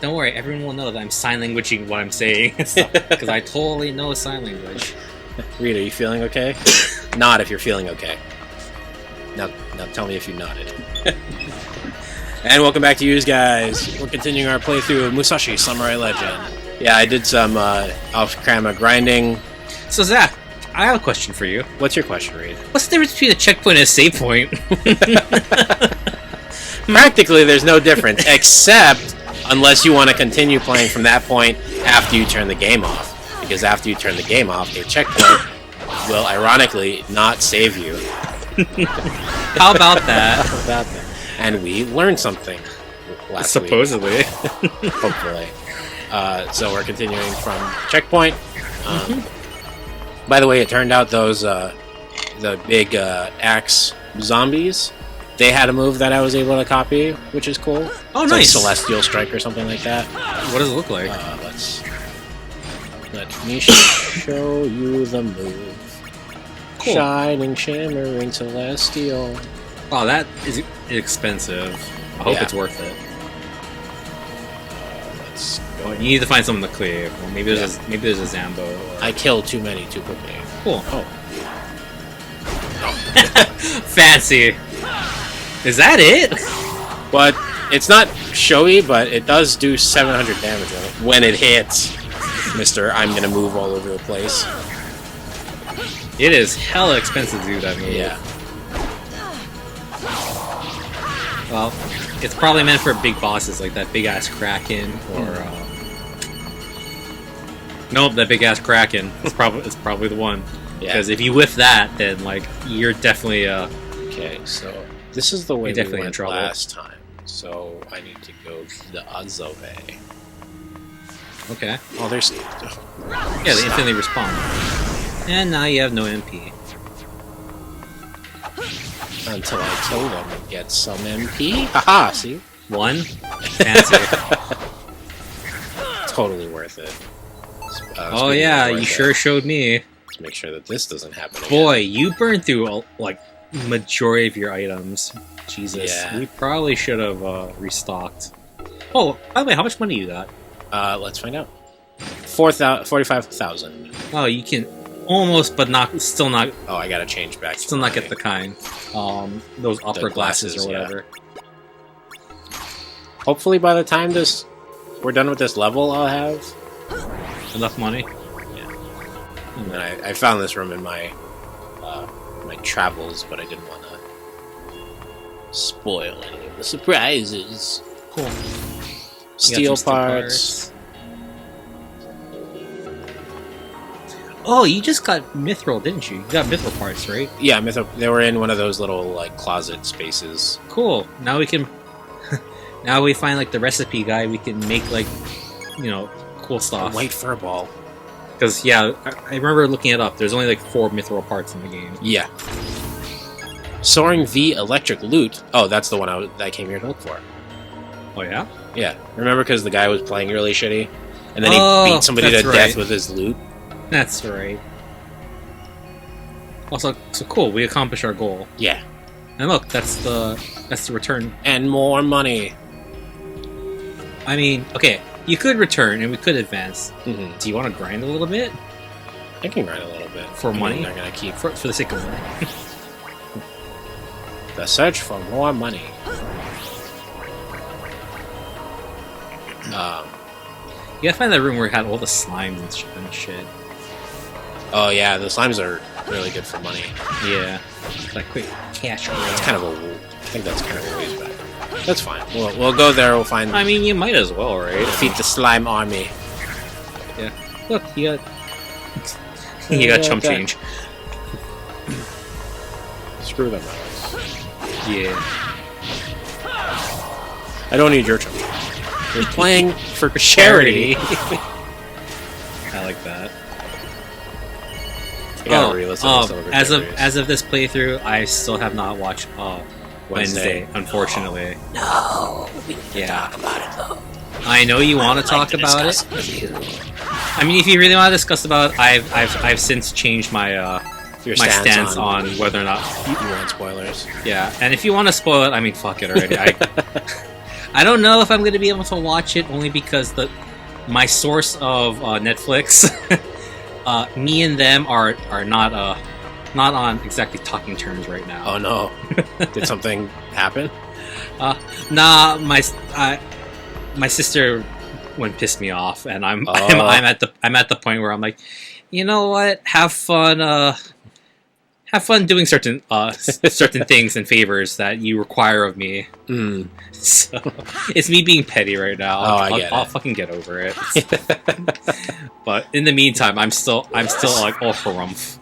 Don't worry, everyone will know that I'm sign languaging what I'm saying. Because I totally know sign language. Reed, are you feeling okay? Nod if you're feeling okay. Now tell me if you nodded. And welcome back to you guys. We're continuing our playthrough of Musashi Samurai Legend. Yeah, I did some off-camera grinding. So Zach, I have a question for you. What's your question, Reed? What's the difference between a checkpoint and a save point? Practically, there's no difference, except unless you want to continue playing from that point after you turn the game off. Because after you turn the game off, a checkpoint will, ironically, not save you. How about that? How about that? And we learned something last Supposedly. week. Hopefully. So we're continuing from checkpoint. By the way, it turned out those the big axe zombies, they had a move that I was able to copy, which is cool. Oh, it's nice. like Celestial Strike or something like that. What does it look like? Let me show you the move. Cool. Shining, shimmering, celestial. Oh, that is expensive. I hope it's worth it. Let's go. You need to find someone to cleave. Or maybe there's a Zambo. Or... I killed too many too quickly. Cool. Oh. Fancy. Is that it? But it's not showy, but it does do 700 damage when it hits. Mister, I'm gonna move all over the place. It is hella expensive to do that move. Yeah. Well, it's probably meant for big bosses like that big ass Kraken or. Nope, that big ass Kraken. It's probably the one. Yeah. Because if you whiff that, then like you're definitely Okay, so this is the way we definitely in went trouble. last time. So I need to go the other way. okay. Oh, there's. Yeah, they instantly respawn. And now you have no MP. Until I kill them and get some MP. Haha, see? One? Fancy. Totally worth it. Oh yeah, you sure showed me. Let's make sure that this doesn't happen again. Boy, you burned through like majority of your items. Jesus, Yeah. we probably should have restocked. Oh, by the way, how much money you got? Let's find out. 45,000. Oh, you can almost, but still not Oh, I gotta change back. Still not get the kind. Those upper glasses or yeah. whatever. Hopefully by the time we're done with this level, I'll have Enough money? Yeah. And then I found this room in my my travels, but I didn't want to spoil any of the surprises. Cool. Steel parts. Oh, you just got mithril, didn't you? You got mithril parts, right? Yeah, they were in one of those little like closet spaces. Cool. Now we can... now we find like the recipe guide, we can make like, cool stuff. White fur ball. Because, yeah, I remember looking it up. There's only like 4 mithril parts in the game. Yeah. Soaring V electric lute. Oh, that's the one I came here to look for. Oh, yeah? Yeah. Remember because the guy was playing really shitty? And then he beat somebody to death with his lute? That's right. Also, so cool, we accomplished our goal. Yeah. And look, that's the return. And more money. I mean, okay, you could return and we could advance. Mm-hmm. Do you want to grind a little bit? I can grind a little bit. For money? They're gonna keep... For the sake of money. The search for more money. You gotta find that room where it had all the slimes and shit. Oh yeah, the slimes are really good for money. Yeah. Like quick cash grab. It's kind of I think that's kind of a ways back. That's fine. We'll go there. We'll find. I mean, you might as well, right? Defeat the slime army. Yeah. Look, you got you got chump change. Screw them. Yeah. I don't need your chump change. You're playing for charity. I like that. I gotta re-listen to some of her as theories. of this playthrough, I still have not watched Wednesday, unfortunately. No, we need to Yeah. talk about it though. I know you want to talk about it. With you. I mean, if you really want to discuss about it, I've since changed my Your my stance on whether or not. You want spoilers? Yeah, and if you want to spoil it, I mean, fuck it already. I don't know if I'm going to be able to watch it only because my source of Netflix, me and them are not on exactly talking terms right now. Oh no! Did something happen? Nah, my sister went pissed me off, and I'm at the point where I'm like, you know what? Have fun doing certain things and favors that you require of me. Mm. So it's me being petty right now. I'll fucking get over it. But in the meantime, I'm still like all harumph.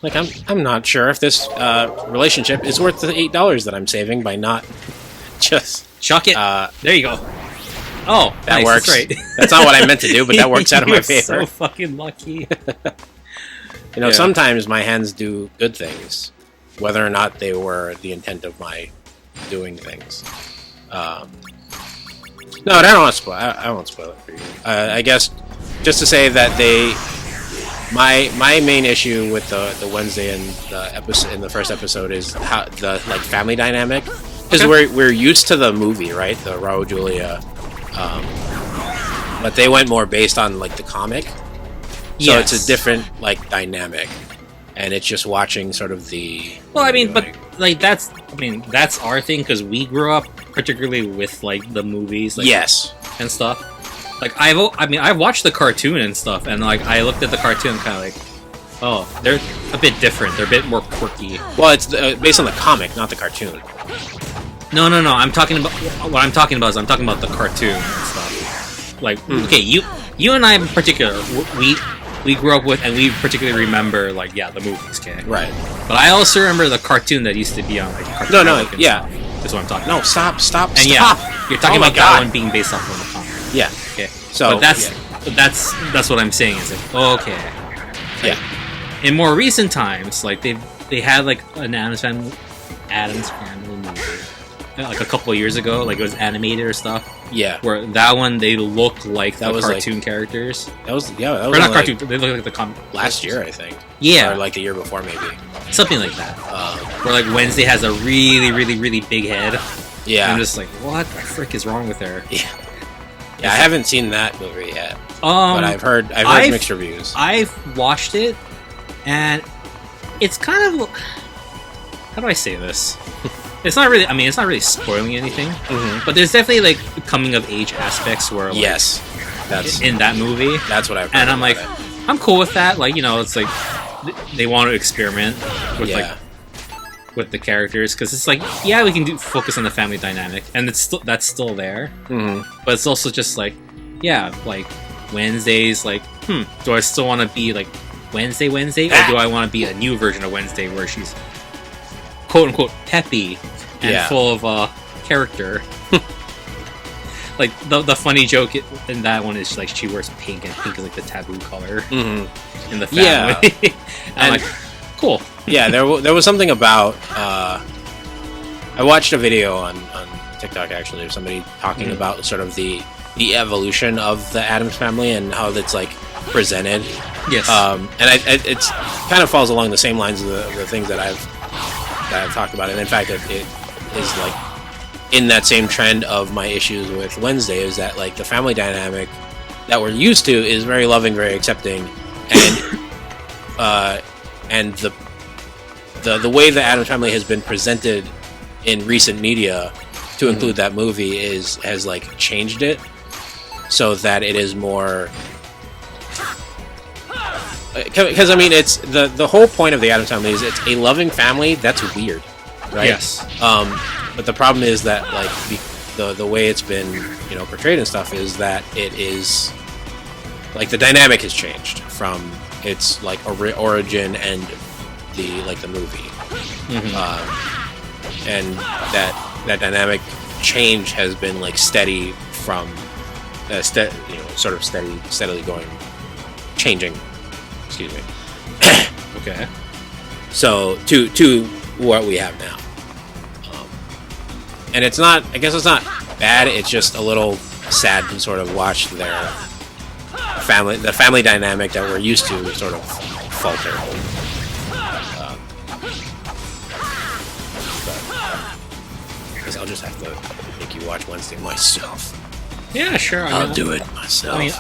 Like I'm not sure if this relationship is worth the $8 that I'm saving by not just chuck it. There you go. Oh, that nice, works. That's right. That's not what I meant to do, but that works out in my You're favor. So fucking lucky. You know, sometimes my hands do good things, whether or not they were the intent of my doing things. No, I don't want to spoil. I won't spoil it for you. I guess just to say that my main issue with the Wednesday and the episode in the first episode is how the family dynamic, because we're used to the movie, right? The Raul Julia, but they went more based on the comic. So it's a different dynamic, and it's just watching sort of the. Well, I mean, that's our thing because we grew up particularly with the movies, yes, and stuff. I've watched the cartoon and stuff, and I looked at the cartoon kind of oh, they're a bit different. They're a bit more quirky. Well, it's based on the comic, not the cartoon. No. I'm talking about the cartoon and stuff. Okay, you and I in particular, we grew up with, and we particularly remember, the movies, okay? Right. But I also remember the cartoon that used to be on, Cartoon Network. Yeah. That's what I'm talking about. No, stop. And you're talking about that one being based off of the comic. Yeah. Okay. So, that's what I'm saying, is okay. In more recent times, they had, an Addams Family movie. A couple of years ago, it was animated or stuff. Yeah. Where that one, they look like the cartoon characters. That was or not cartoon, they look like the comic. Last year, I think. Yeah. Or the year before, maybe. Something like that. Where Wednesday has a really, really, really big head. Yeah. I'm just what the frick is wrong with her? Yeah. Yeah, I haven't seen that movie yet. But I've heard mixed reviews. I've watched it, and it's kind of, how do I say this? It's not really spoiling anything, but there's definitely coming of age aspects where yes, that's in that movie. That's what I've heard. And I'm I'm cool with that. It's they want to experiment with with the characters, because it's we can focus on the family dynamic, and that's still there. But it's also just Wednesdays. Do I still want to be Wednesday, or do I want to be a new version of Wednesday where she's quote unquote peppy and full of character? The funny joke in that one is she wears pink, and pink is the taboo color in the family. Yeah. And cool. Yeah, there was something about I watched a video on TikTok actually of somebody talking about sort of the evolution of the Addams Family and how it's presented. Yes. And it's kind of falls along the same lines of the things that I've talked about, and in fact it is in that same trend of my issues with Wednesday, is that the family dynamic that we're used to is very loving, very accepting, and the way the Addams Family has been presented in recent media to include that movie has changed it so that it is more, because it's the whole point of the Addams Family is it's a loving family that's weird, right? Yes. But the problem is that the way it's been portrayed and stuff is that it is the dynamic has changed from its origin and the movie, and that dynamic change has been steady from sort of steadily going changing. Excuse me. Okay. So to what we have now. And it's not, I guess it's not bad, it's just a little sad to sort of watch the family dynamic that we're used to sort of falter. I'll just have to make you watch Wednesday myself. Yeah, sure. I'll do it myself. I mean,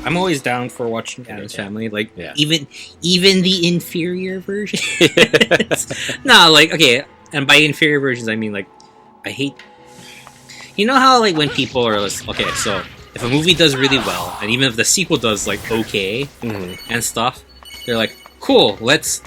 I'm always down for watching Addams Family. Like, Yeah. even the inferior version. No, like, okay, and by inferior versions, I mean, like, I hate. You know how, like, when people are okay, so if a movie does really well, and even if the sequel does like okay and stuff, they're like, cool, let's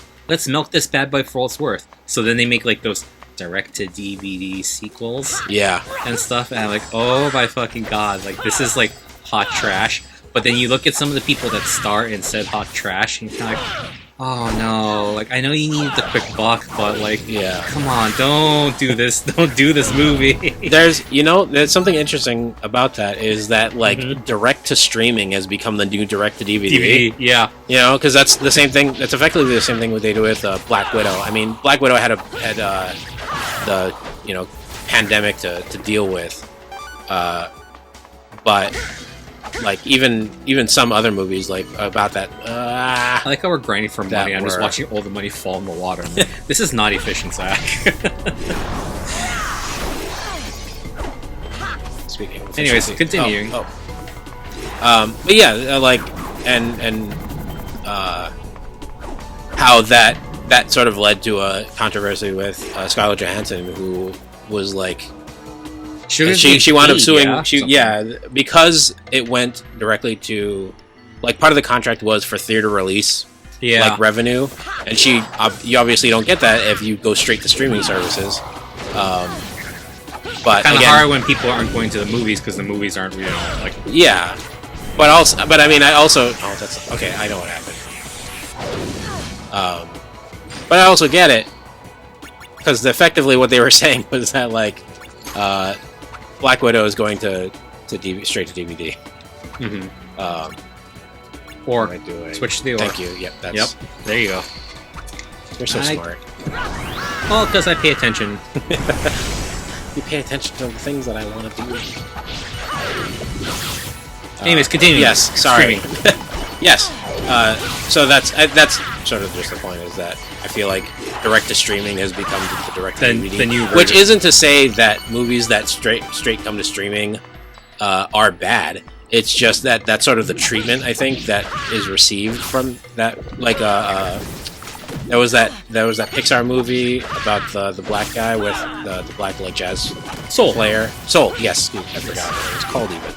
milk this bad boy for all it's worth. So then they make like those direct-to-DVD sequels, and stuff, and I'm like, oh my fucking god, like this is like hot trash. But then you look at some of the people that star in said hot trash, and you're kind of like, oh no, like I know you need the quick buck, but like, come on, don't do this movie. There's something interesting about that is that like direct to streaming has become the new direct to DVD. Yeah, because that's the same thing. That's effectively the same thing what they do with Black Widow. I mean, Black Widow had the pandemic to deal with, but like even some other movies like about that. I like how we're grinding for money. I'm just watching all the money fall in the water. Like, this is not efficient, Zach. Speaking of anyways, continuing. But yeah, like and how that sort of led to a controversy with Scarlett Johansson, who was like. She wound up suing. Because it went directly to, like, part of the contract was for theater release, like revenue, and you obviously don't get that if you go straight to streaming services. But kind of hard when people aren't going to the movies because the movies aren't, like But I mean, that's okay. I know what happened. But I also get it because effectively what they were saying was that like. Black Widow is going to straight to DVD. Or switch to the Thank you. Yep. There you go. You're so smart. Well, because I pay attention. You pay attention to the things that I want to do. Anyways, continue. Yes. Sorry. Yes. So that's sort of just the point, is that I feel like direct to streaming has become the direct to DVD, the new version. Which isn't to say that movies that straight come to streaming are bad. It's just that that's sort of the treatment I think that is received from that. Like there was that Pixar movie about the black guy with the black like jazz player. Soul. Yes, I forgot what it was called even.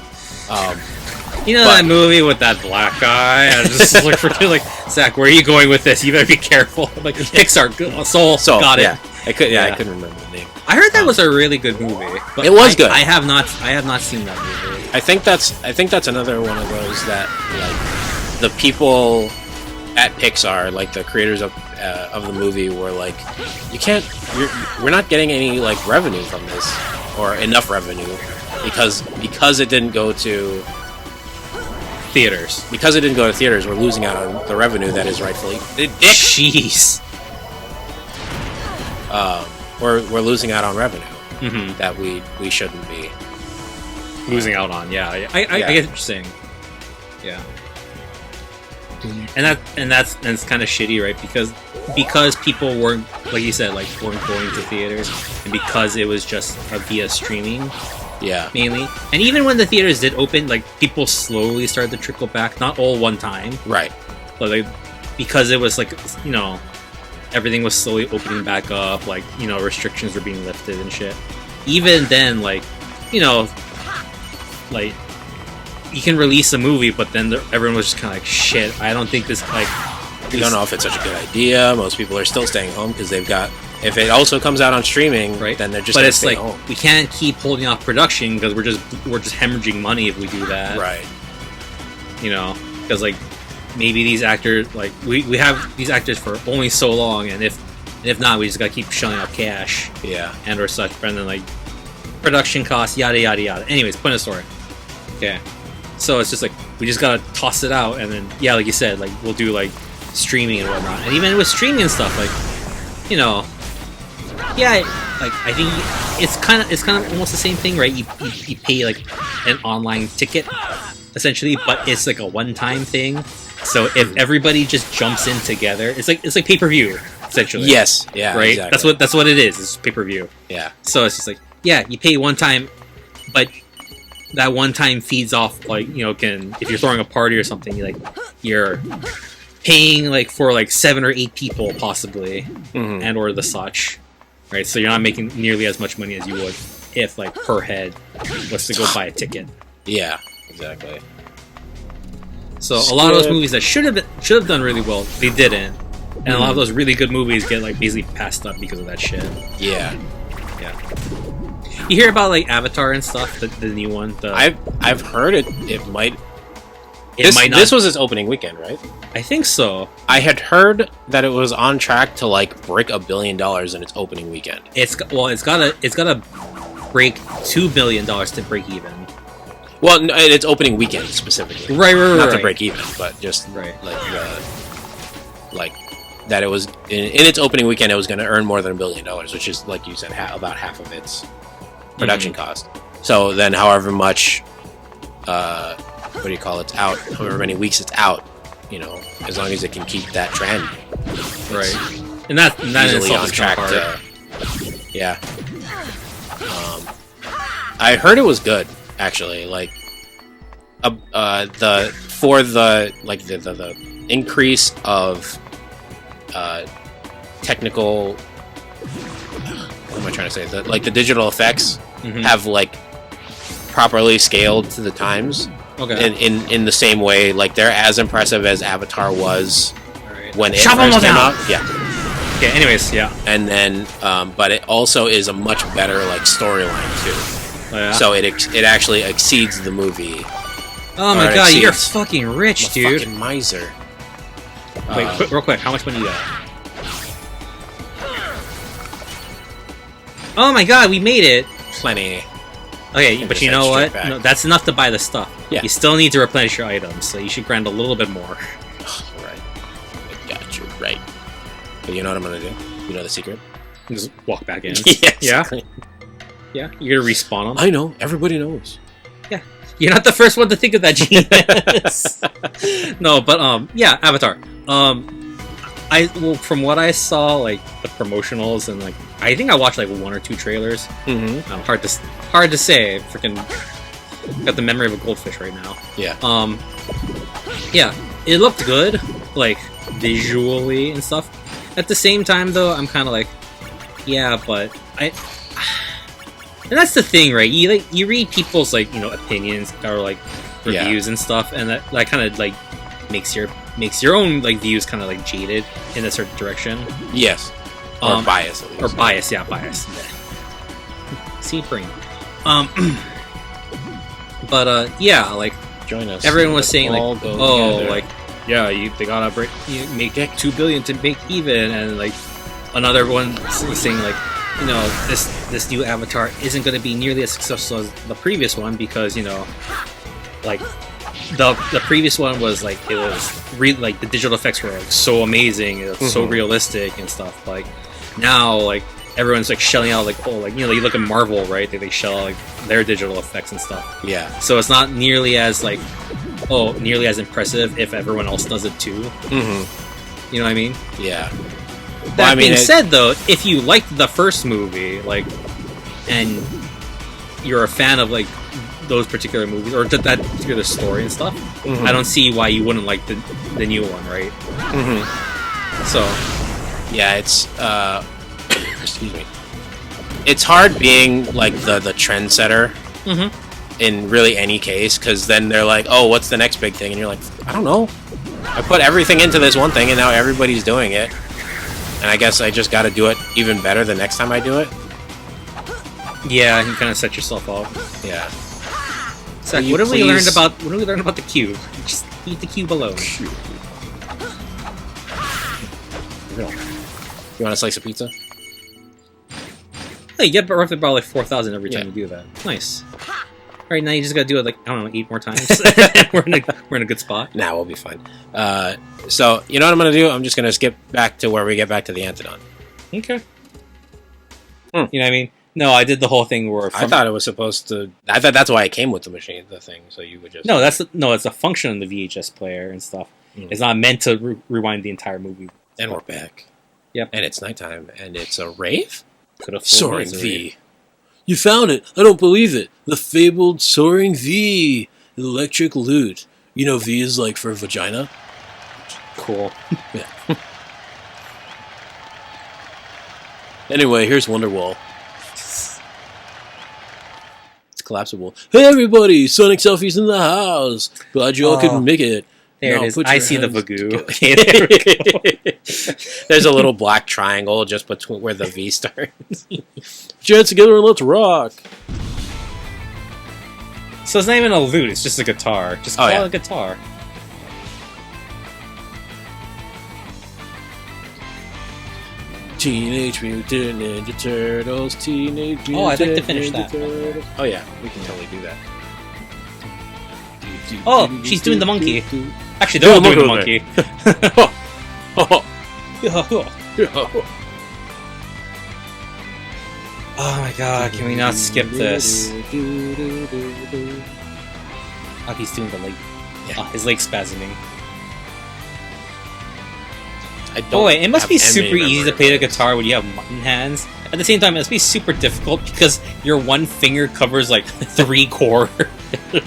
That movie with that black guy? I just look for like, Zach, where are you going with this? You better be careful. Like Pixar, Soul, got it. Yeah. I couldn't remember the name. I heard that was a really good movie. But it was good. I have not seen that movie. I think that's another one of those that like the people at Pixar, like the creators of the movie, were like, we're not getting any like revenue from this or enough revenue because it didn't go to theaters. Because it didn't go to theaters, we're losing out on the revenue that is rightfully. Jeez. We're losing out on revenue that we shouldn't be losing out on. Yeah, I get what you're saying. Yeah, and it's kind of shitty, right? Because people weren't, like you said, like weren't going to theaters, and because it was just via streaming. Yeah, mainly. And even when the theaters did open, like people slowly started to trickle back, not all one time, right? But like because it was like everything was slowly opening back up, like restrictions were being lifted and shit. Even then, like like you can release a movie, but then everyone was just kind of like, shit, I don't think this like. We don't know if it's such a good idea. Most people are still staying home because they've got. If it also comes out on streaming, right, then they're just. But it's like home. We can't keep holding off production because we're just hemorrhaging money if we do that, right? Because like maybe these actors, like we have these actors for only so long, and if not, we just gotta keep shelling out cash, and or such, and then like production costs, yada yada yada. Anyways, point of the story. Okay, so it's just like we just gotta toss it out, and then like you said, like we'll do like streaming and whatnot, and even with streaming and stuff, like like I think it's kind of almost the same thing, right? You pay like an online ticket essentially, but it's like a one-time thing. So if everybody just jumps in together, it's like pay-per-view essentially. Yes, yeah, right. Exactly. That's what it is. It's pay-per-view. Yeah. So it's just like yeah, you pay one time, but that one time feeds off, like, you know, if you're throwing a party or something, you're paying like for like 7 or 8 people possibly, and or the such, right? So you're not making nearly as much money as you would if like per head was to go buy a ticket. Yeah, exactly. So a lot of those movies that should have done really well, they didn't, and a lot of those really good movies get like basically passed up because of that shit. Yeah. You hear about like Avatar and stuff, the new one. I've heard it. It might. Might not. This was its opening weekend, right? I think so. I had heard that it was on track to like break $1 billion in its opening weekend. It's gotta break $2 billion to break even. Well, no, its opening weekend specifically. Right. Not to break even, but just right. Like that it was in its opening weekend. It was going to earn more than $1 billion, which is, like you said, about half of its production cost. So then, however much, what do you call it's out? However many weeks it's out, you know, as long as it can keep that trend, right? And that easily on track to. Yeah. I heard it was good, actually. Like, the increase of technical. What am I trying to say? The digital effects have like properly scaled to the times. Okay. In the same way, like they're as impressive as Avatar was when it Chop first came out. Yeah. Okay. Anyways, yeah. And then, but it also is a much better like storyline too. Oh, yeah? So it actually exceeds the movie. Oh my god, you're fucking rich, I'm a dude. fucking miser. Wait, real quick, how much money you got? Oh my god, we made it! Plenty. Okay, but you know what? No, that's enough to buy the stuff. Yeah. You still need to replenish your items, so you should grind a little bit more. Right. I got you, right. But you know what I'm gonna do? You know the secret? Just walk back in. Yeah, exactly. Yeah? You're gonna respawn them? I know, everybody knows. Yeah. You're not the first one to think of that, genius. No, but, yeah, Avatar. From what I saw, like, the promotionals and, like, I think I watched, like, 1 or 2 trailers. Hard to say. Freaking got the memory of a goldfish right now. Yeah. Yeah, it looked good, like, visually and stuff. At the same time, though, I'm kind of like, yeah, but and that's the thing, right? You read people's, like, you know, opinions or like reviews and stuff, and that kind of like makes your own like views kind of like jaded in a certain direction. Yes. Or bias, at least. Or bias, yeah, bias. See, brain. But yeah, like, join us. Everyone was saying like, together. like, yeah, they gotta make $2 billion to make even, and like another one was saying like, you know, this new Avatar isn't going to be nearly as successful as the previous one because, you know, like the previous one was like, it was like the digital effects were like so amazing, it was so realistic and stuff. Like now, like everyone's like shelling out like, oh, like, you know, you look at Marvel, right? They shell out like their digital effects and stuff. Yeah. So it's not nearly as like, nearly as impressive if everyone else does it too. You know what I mean? Yeah. That being said, though, if you liked the first movie, like, and you're a fan of like those particular movies or that particular story and stuff, I don't see why you wouldn't like the new one, right? So, yeah, it's excuse me. It's hard being like the trendsetter in really any case, because then they're like, oh, what's the next big thing? And you're like, I don't know. I put everything into this one thing, and now everybody's doing it. And I guess I just got to do it even better the next time I do it. Yeah, you kind of set yourself up. Yeah. So, what have we learned about? What have we learned about the cube? Just eat the cube alone. You want a slice of pizza? Hey, you get roughly about like 4,000 every time you do that. Nice. All right, now you just gotta do it like, I don't know, 8 more times. we're in a good spot. Nah, we'll be fine. So you know what I'm gonna do? I'm just gonna skip back to where we get back to the Antidon. Okay. You know what I mean? No, I did the whole thing where I thought it was supposed to. I thought that's why it came with the machine, the thing. So you would just it's a function of the VHS player and stuff. It's not meant to rewind the entire movie. And we're back. Yep. And it's nighttime, and it's a rave. Could have Soaring V. You found it! I don't believe it! The fabled soaring V! Electric lute. You know V is like for vagina? Cool. Yeah. Anyway, here's Wonderwall. It's collapsible. Hey everybody! Sonic Selfie's in the house! Glad you all could make it. There now it is. I see the hands Vagoo. There's a little black triangle just between where the V starts. Put your hands together and let's rock! So it's not even a lute, it's just a guitar. Just call it a guitar. Teenage Mutant Ninja Turtles, Teenage Mutant I'd like to finish that. Turtles. Oh yeah, we can totally do that. Oh, she's doing the monkey. Actually, they're all doing the monkey. Oh my god, can we not skip this? Oh, he's doing the leg. Yeah. Oh, his leg's spasming. Boy, it must be super easy to play the guitar when you have mutton hands. At the same time, it must be super difficult because your one finger covers like 3 chords,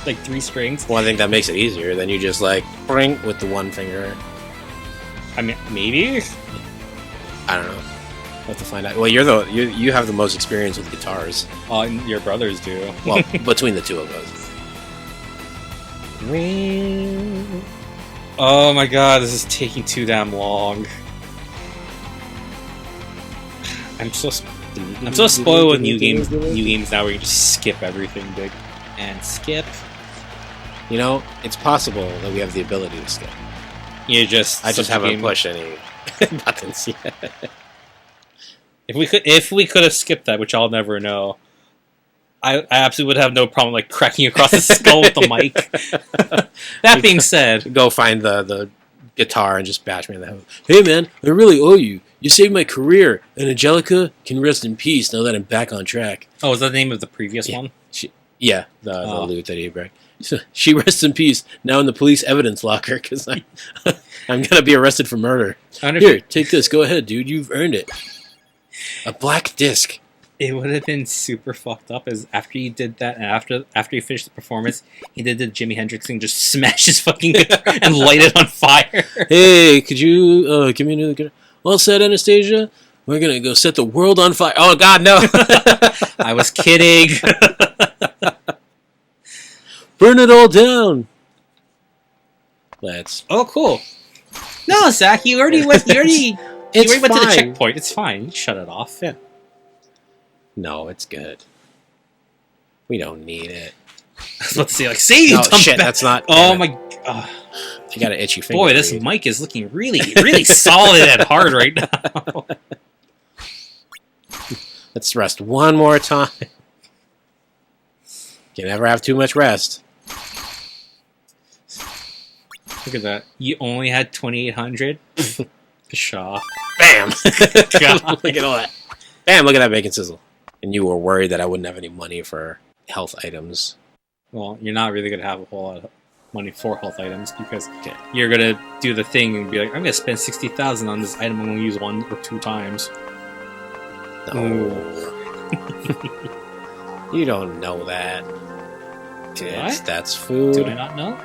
like 3 strings. Well, I think that makes it easier. Then you just like ring with the one finger. I mean, maybe. I don't know. We'll have to find out. Well, you have the most experience with guitars. Your brothers do. Well, between the two of us. Oh my god, this is taking too damn long. I'm so spoiled with new games now where you just skip everything big. And skip. You know, it's possible that we have the ability to skip. I just haven't pushed any buttons yet. If we could have skipped that, which I'll never know, I absolutely would have no problem like cracking across the skull with the mic. That being said, go find the guitar and just bash me in the head. Hey man, I really owe you. You saved my career, and Angelica can rest in peace now that I'm back on track. Oh, is that the name of the previous one? The lute that he broke. So she rests in peace now in the police evidence locker because I'm gonna be arrested for murder. Here, take this. Go ahead, dude. You've earned it. A black disc. It would have been super fucked up as after you did that and after you finished the performance, he did the Jimi Hendrix thing, just smash his fucking guitar and light it on fire. Hey, could you give me another guitar? Well said, Anastasia. We're gonna go set the world on fire. Oh God, no! I was kidding. Burn it all down. Let's. Oh, cool. No, Zach, you already went. You already went to the checkpoint. It's fine. You shut it off. Yeah. No, it's good. We don't need it. I was about to say, like, say no, shit, that's not. Oh my. You got an itchy finger. Boy, this mic is looking really, really solid and hard right now. Let's rest one more time. You never have too much rest. Look at that. You only had 2,800? Pshaw. Bam! Look at all that. Bam, look at that bacon sizzle. And you were worried that I wouldn't have any money for health items. Well, you're not really going to have a whole lot of money for health items because you're going to do the thing and be like, I'm going to spend 60,000 on this item I'm going to use 1 or 2 times. No. You don't know that. That's food. Do I not know?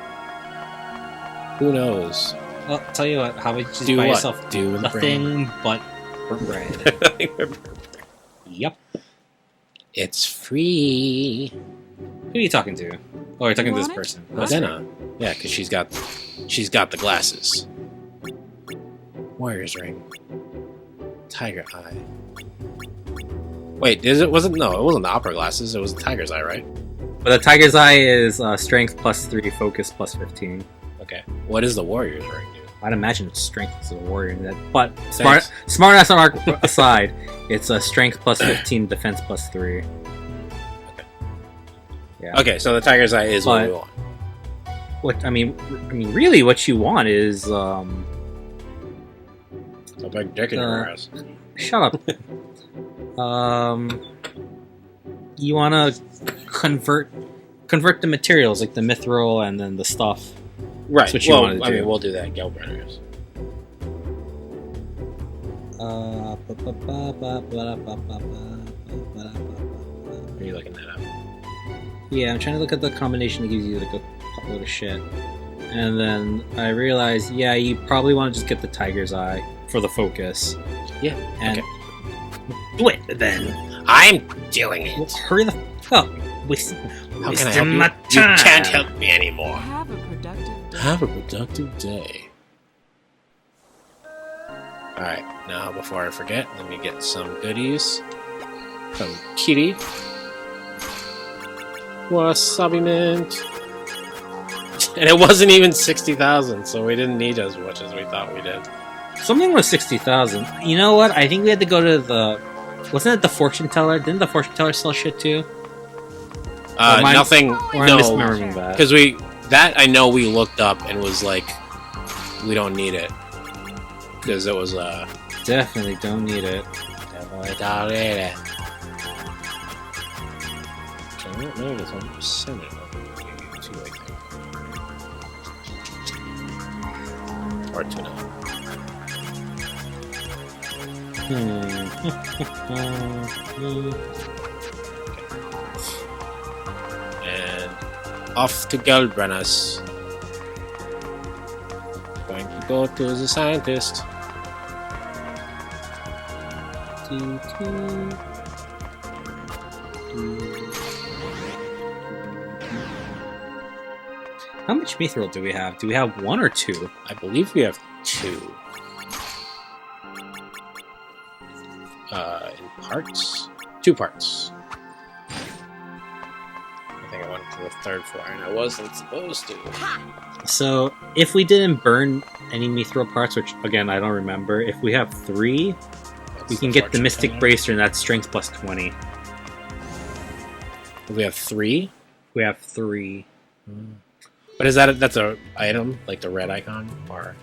Who knows? Well, I'll tell you what, how about you just do buy what? yourself do nothing but bread. Yep. It's free. Who are you talking to? Oh, you're talking to this person. Madonna. Yeah, because she's got the glasses. Warrior's ring. Tiger eye. Wait, it wasn't the opera glasses, it was the tiger's eye, right? But the tiger's eye is strength +3, focus +15. Okay. What is the warrior's ring do? I'd imagine it's strength as a warrior in that. But smart ass mark aside, it's a strength +15, defense +3. Okay. Yeah. Okay, so the tiger's eye is what we want. What I mean, really, what you want is A big dick in your ass. Shut up. You want to convert the materials like the mithril and then the stuff. Right. That's what you want to do. I mean, we'll do that in Gelbrenners. Are Are you looking that up? Yeah, I'm trying to look at the combination that gives you like a load of shit. And then I realized, yeah, you probably want to just get the tiger's eye for the focus. Yeah. And Okay. do it then. I'm doing it. Well, hurry the fuck up. How can I help you? You can't help me anymore. Have a productive day. Have a productive day. Alright, now before I forget, let me get some goodies from Kitty. Wasabi mint. And it wasn't even 60,000, so we didn't need as much as we thought we did. Something was 60,000. You know what? I think we had to go to the... Wasn't it the fortune teller? Didn't the fortune teller sell shit too? Nothing. Or I'm No, misremembering that. because that I know we looked up and was like, we don't need it because it was Definitely don't need it. Definitely don't need it. Maybe this 1% too, I think. Or 2 now. And off to Geldbrenner's. Going to go to the scientist. How much mithril do we have? Do we have 1 or 2? I believe we have 2. In parts? 2 parts. I think I went to the 3rd floor and I wasn't supposed to. So, if we didn't burn any mithril parts, which again I don't remember, if we have 3, we can get the Mystic Bracelet. Bracer, and that's strength plus 20. We have 3? We have 3. But that's a item, like the red icon? Or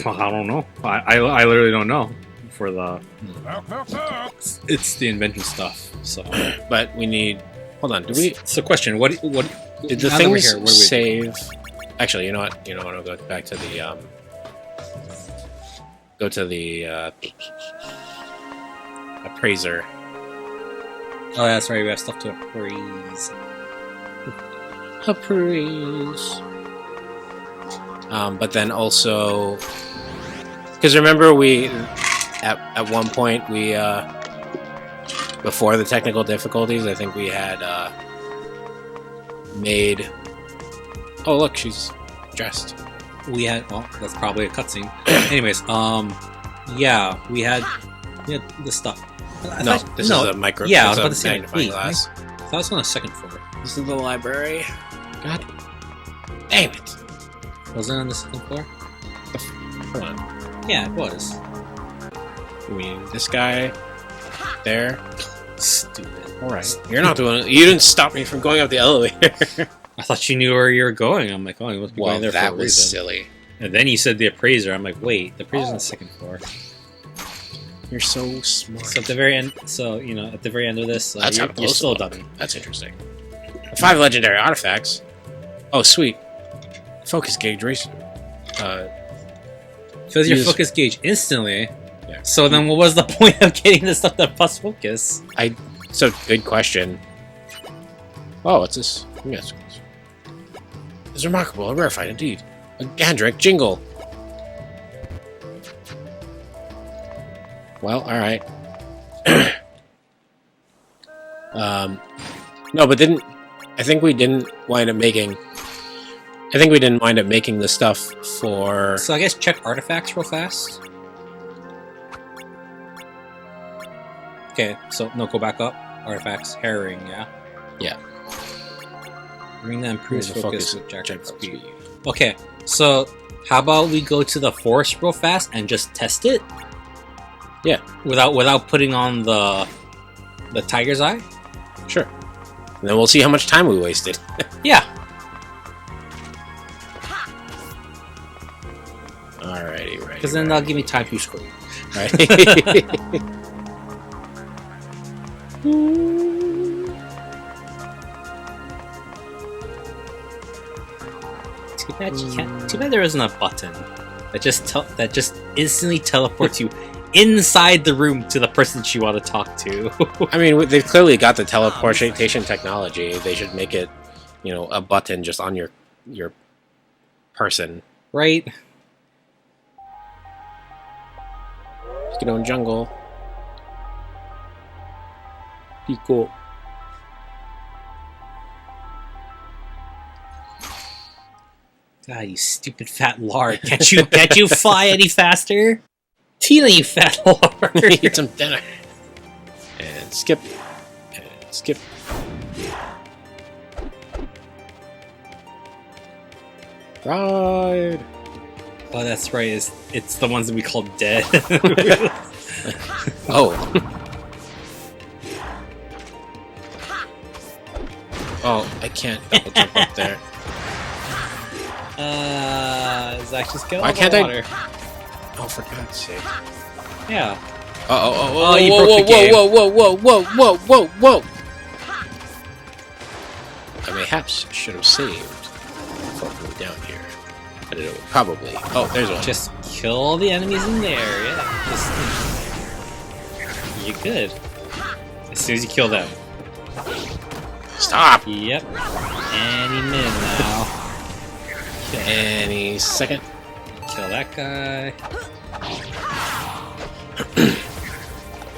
Well, I don't know. I literally don't know. For the... It's the invention stuff, so... But we need... Hold on, do we... So question, what Did the now that we're things here, what do we do? save... Actually, you know what? I'll go back to the, Go to the, appraiser. Oh, that's right, we have stuff to appraise. Appraise. But then also... Because remember we... At one point, we, before the technical difficulties, I think we had, made... Oh, look, she's dressed. We had... Well, that's probably a cutscene. Anyways, yeah, we had this stuff. No, this is a micro... Yeah, I it's was a about to say, magnifying wait, glass. I thought it was on the 2nd floor. This is the library. God damn it. Wasn't it on the 2nd floor? Hold on. Yeah, it was. You mean this guy there? Stupid. Alright. You're not doing it. You didn't stop me from going up the elevator. I thought you knew where you were going. I'm like, oh, you must be Well, going there for a that was reason. silly. And then you said the appraiser. I'm like, wait, the appraiser's on the 2nd floor. You're so smart. So at the very end, at the very end of this, That's you're how close still a it was. dummy. That's interesting. 5 legendary artifacts. Oh, sweet. Focus gauge racer. Fills your Use- focus gauge instantly. Yeah. So then what was the point of getting this stuff that plus focus? So, good question. Oh, what's this? Yes. It's remarkable, rarefied indeed. A Gandric jingle. Well, alright. No, but I think we didn't wind up making the stuff for... So I guess check artifacts real fast. Okay, so no, go back up. Artifacts, herring, yeah? Yeah. Ring that improves Here's the focus focus with jack check speed. Okay, so how about we go to the forest real fast and just test it? Yeah. Without putting on the tiger's eye? Sure. And then we'll see how much time we wasted. Yeah. Alrighty, right. Because then that'll give me time to scream. Right. Too bad there isn't a button that just instantly teleports you inside the room to the person that you want to talk to. I mean, they've clearly got the teleportation technology. They should make it, you know, a button just on your person. Right? Get on jungle. Pico. God, you stupid fat lard. Can't you fly any faster? Tina, you fat lard. Eat some dinner. And skip. And skip. Ride. Oh, that's right. It's the ones that we call dead. Oh. Oh, I can't double jump up there. Zacks, just go Why on the can't water. Oh, for God's sake. Yeah. Oh, you whoa, broke the game. whoa. I mayhaps should have saved before coming down here. But it would probably... Oh, there's one. Just kill all the enemies in there. Yeah. Just... You're good. As soon as you kill them. Stop! Yep. Any minute now. Any second. Kill that guy.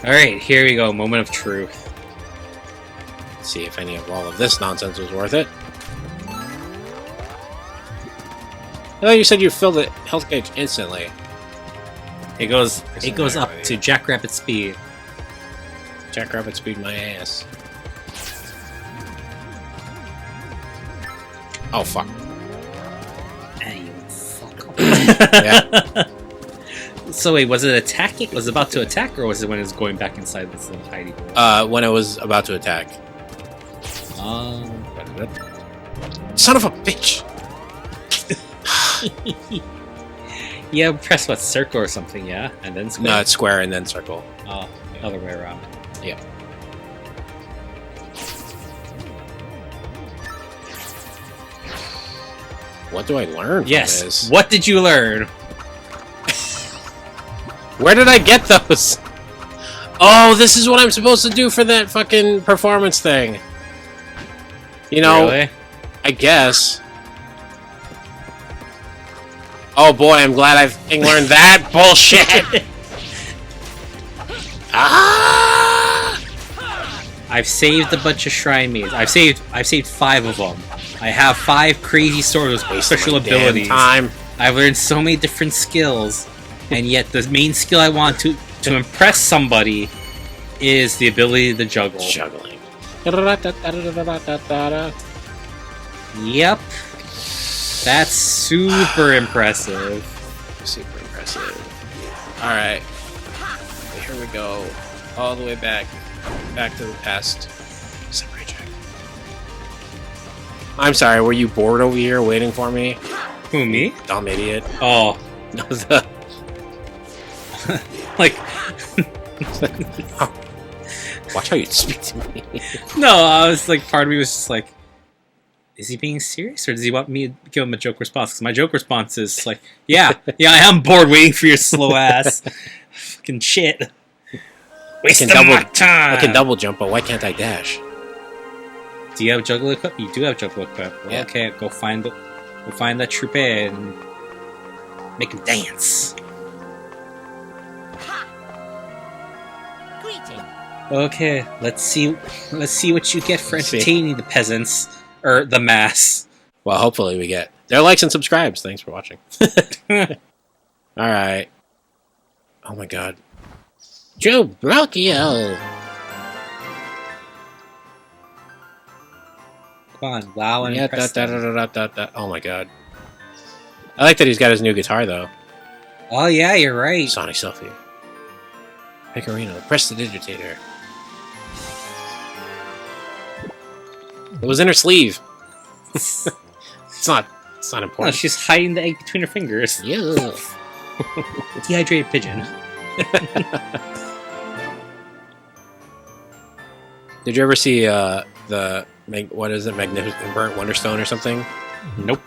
Alright, here we go. Moment of truth. Let's see if any of all of this nonsense was worth it. I thought you said you filled the health gauge instantly. It goes there, up buddy. to Jackrabbit speed. Jackrabbit speed my ass. Oh, fuck. Hey, you fuck up. Yeah. So wait, was it attacking? Was it about to attack, or was it when it was going back inside this little hiding room? When it was about to attack. Son of a bitch! Yeah, press what, circle or something, yeah? And then square? No, it's square and then circle. Oh, other way around. Yeah. What do I learn from Yes, this? what did you learn? Where did I get those? Oh, this is what I'm supposed to do for that fucking performance thing. You know, Really? I guess. Oh boy, I'm glad I've learned that bullshit. Ah! I've saved a bunch of shrine maidens. I've saved 5 of them. I have 5 crazy swords with special Wasting my damn abilities. time. I've learned so many different skills, and yet the main skill I want to impress somebody is the ability to juggle. Juggling. Yep. That's super impressive. Super impressive. Alright. Here we go. All the way back. Back to the past. Samurai Jack. I'm sorry, were you bored over here waiting for me? Who, me? Dumb idiot. Oh. No, the... Like... Watch how you speak to me. No, I was like, part of me was just like, is he being serious, or does he want me to give him a joke response? Because my joke response is like, yeah, I am bored waiting for your slow ass. Fucking shit. Wasting my time. I can double jump, but why can't I dash? Do you have juggle equip? You do have juggle equip. Well, Yeah. okay, go find that troupe and make him dance. Okay, let's see what you get for Let's see. entertaining the peasants or the mass. Well, hopefully we get their likes and subscribes. Thanks for watching. Alright. Oh my god. Joe Brocchio! Come on, wow and Yeah, impress them. Oh my god. I like that he's got his new guitar, though. Oh yeah, you're right. Sonic Selfie. Pecorino. Press the digitator. It was in her sleeve. It's not No, important. she's hiding the egg between her fingers. Yeah. Dehydrated pigeon. Did you ever see what is it, Magnificent Burnt Wonderstone or something? Nope.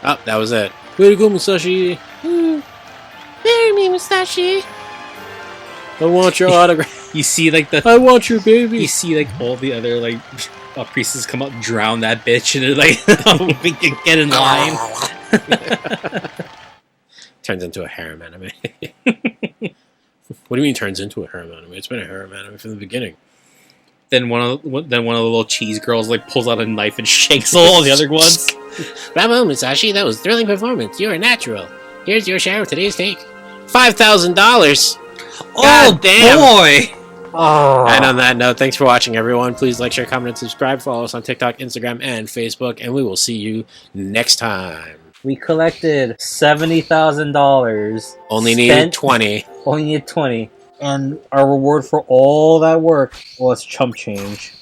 Oh, that was it. Way to go, Musashi! Marry me, Musashi! I want your autograph. You see, like I want your baby. You see, like all the other like priestesses come up, drown that bitch, and they're like, "We can get in line." Turns into a harem anime. What do you mean turns into a harem anime? It's been a harem anime from the beginning. Then one of the little cheese girls like pulls out a knife and shakes all the other ones. Bravo, Musashi! That was a thrilling performance. You are natural. Here's your share of today's take. $5,000. Oh damn. boy! And on that note, thanks for watching, everyone. Please like, share, comment, and subscribe. Follow us on TikTok, Instagram, and Facebook, and we will see you next time. We collected $70,000. Only needed 20. Only needed 20. And our reward for all that work was chump change.